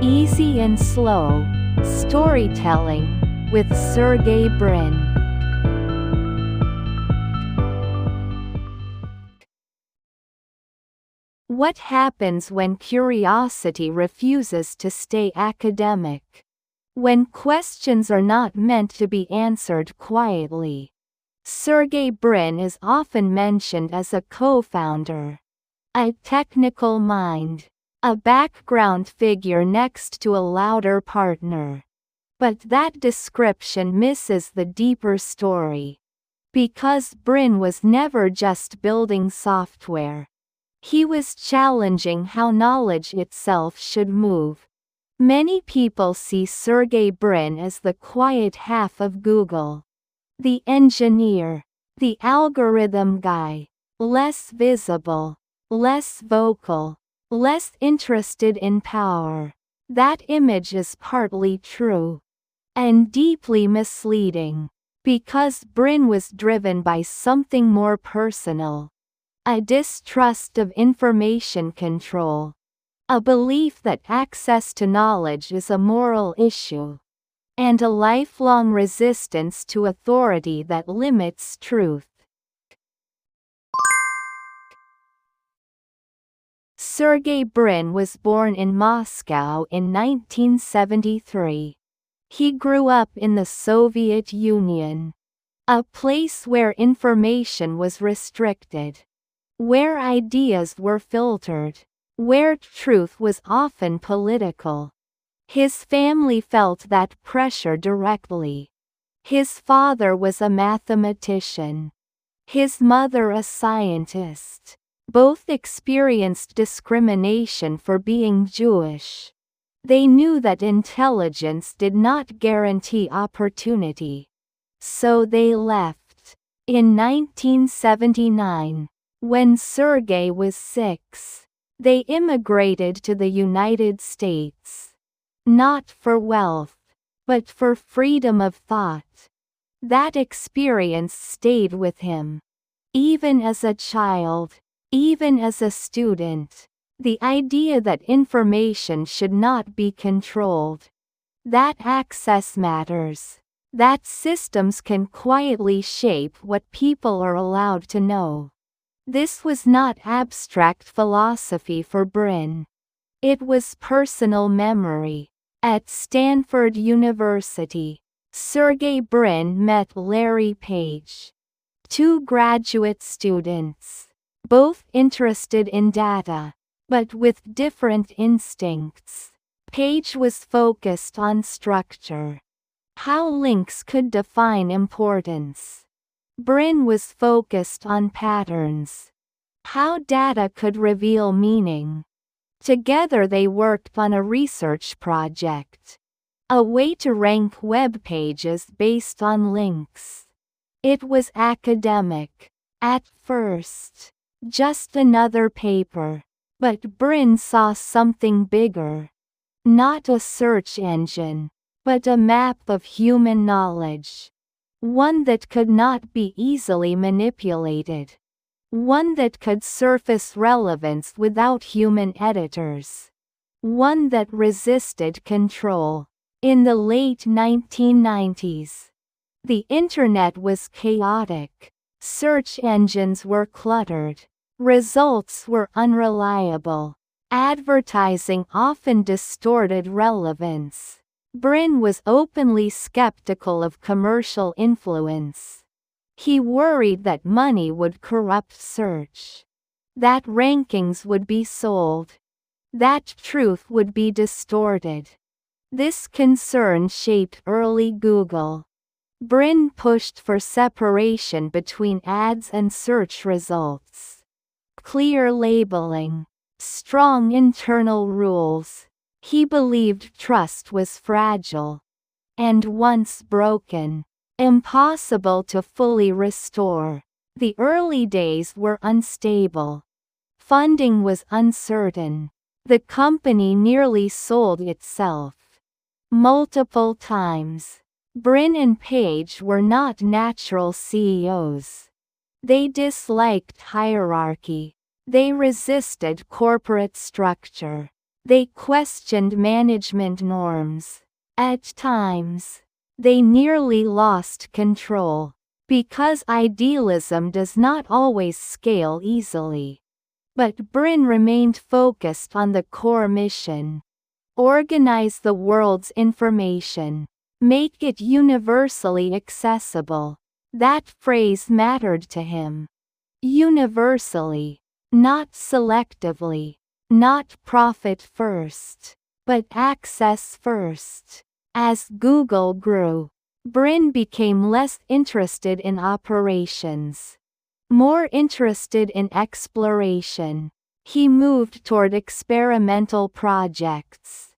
Easy and Slow Storytelling with Sergey Brin. What happens when curiosity refuses to stay academic? When questions are not meant to be answered quietly. Sergey Brin is often mentioned as a co-founder, a technical mind, a background figure next to a louder partner. But that description misses the deeper story. Because Brin was never just building software. He was challenging how knowledge itself should move. Many people see Sergey Brin as the quiet half of Google. The engineer, the algorithm guy, less visible, less vocal, less interested in power. That image is partly true. And deeply misleading. Because Brin was driven by something more personal. A distrust of information control. A belief that access to knowledge is a moral issue. And a lifelong resistance to authority that limits truth. Sergey Brin was born in Moscow in 1973. He grew up in the Soviet Union. A place where information was restricted. Where ideas were filtered. Where truth was often political. His family felt that pressure directly. His father was a mathematician. His mother a scientist. Both experienced discrimination for being Jewish. They knew that intelligence did not guarantee opportunity. So they left. In 1979, when Sergey was 6, they immigrated to the United States. Not for wealth, but for freedom of thought. That experience stayed with him. Even as a child, even as a student. The idea that information should not be controlled. That access matters. That systems can quietly shape what people are allowed to know. This was not abstract philosophy for Brin. It was personal memory. At Stanford University, Sergey Brin met Larry Page. Two graduate students. Both interested in data. But with different instincts. Page was focused on structure. How links could define importance. Brin was focused on patterns. How data could reveal meaning. Together they worked on a research project. A way to rank web pages based on links. It was academic. At first. Just another paper. But Brin saw something bigger. Not a search engine, but a map of human knowledge. One that could not be easily manipulated. One that could surface relevance without human editors. One that resisted control. In the late 1990s, the internet was chaotic. Search engines were cluttered. Results were unreliable. Advertising often distorted relevance. Brin was openly skeptical of commercial influence. He worried that money would corrupt search. That rankings would be sold. That truth would be distorted. This concern shaped early Google. Brin pushed for separation between ads and search results. Clear labeling. Strong internal rules. He believed trust was fragile. And once broken, impossible to fully restore. The early days were unstable. Funding was uncertain. The company nearly sold itself. Multiple times. Brin and Page were not natural CEOs. They disliked hierarchy. They resisted corporate structure. They questioned management norms. At times, they nearly lost control. Because idealism does not always scale easily. But Brin remained focused on the core mission. Organize the world's information. Make it universally accessible. That phrase mattered to him. Universally. Not selectively. Not profit first. But access first. As Google grew, Brin became less interested in operations. More interested in exploration. He moved toward experimental projects.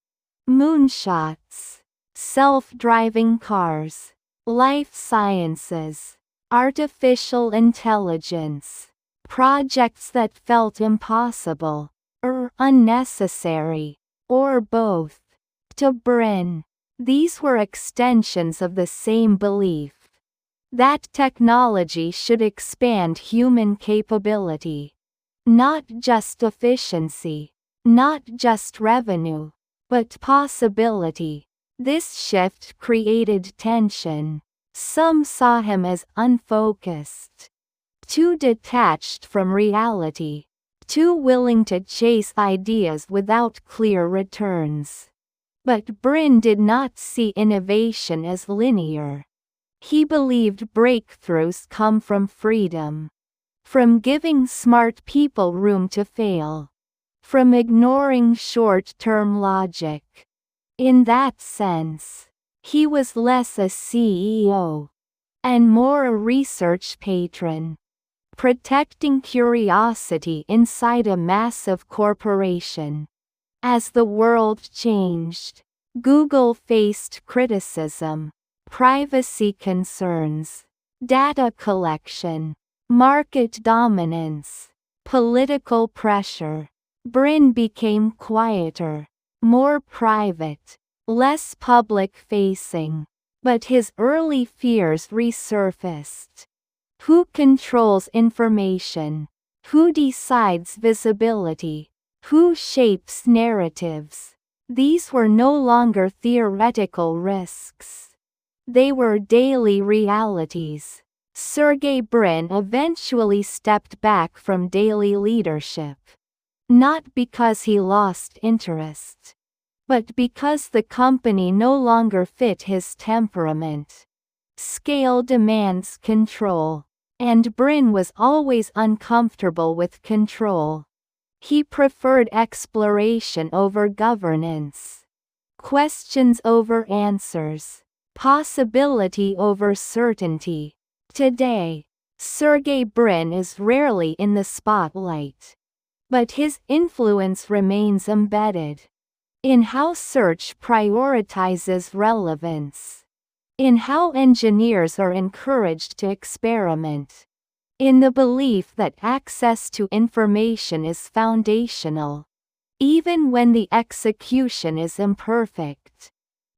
Moonshots. Self-driving cars. Life sciences. Artificial intelligence. Projects that felt impossible, or unnecessary, or both. To Brin, these were extensions of the same belief. That technology should expand human capability. Not just efficiency. Not just revenue. But possibility. This shift created tension. Some saw him as unfocused. Too detached from reality. Too willing to chase ideas without clear returns. But Brin did not see innovation as linear. He believed breakthroughs come from freedom. From giving smart people room to fail. From ignoring short-term logic. In that sense, he was less a CEO. And more a research patron. Protecting curiosity inside a massive corporation. As the world changed, Google faced criticism, privacy concerns, data collection, market dominance, political pressure. Brin became quieter, more private, less public-facing, but his early fears resurfaced. Who controls information? Who decides visibility? Who shapes narratives? These were no longer theoretical risks. They were daily realities. Sergey Brin eventually stepped back from daily leadership. Not because he lost interest, but because the company no longer fit his temperament. Scale demands control, and Brin was always uncomfortable with control. He preferred exploration over governance. Questions over answers. Possibility over certainty. Today, Sergey Brin is rarely in the spotlight. But his influence remains embedded. In how search prioritizes relevance. In how engineers are encouraged to experiment. In the belief that access to information is foundational. Even when the execution is imperfect.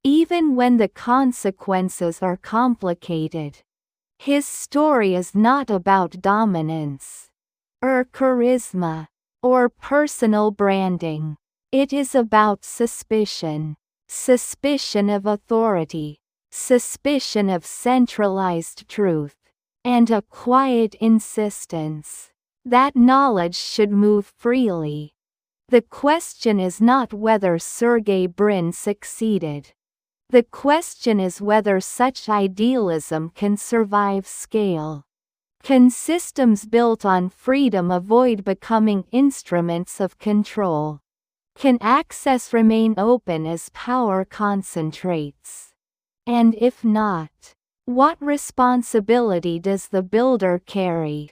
Even when the consequences are complicated. His story is not about dominance, or charisma, or personal branding. It is about suspicion. Suspicion of authority. Suspicion of centralized truth. And a quiet insistence that knowledge should move freely. The question is not whether Sergey Brin succeeded. The question is whether such idealism can survive scale. Can systems built on freedom avoid becoming instruments of control? Can access remain open as power concentrates? And if not, what responsibility does the builder carry?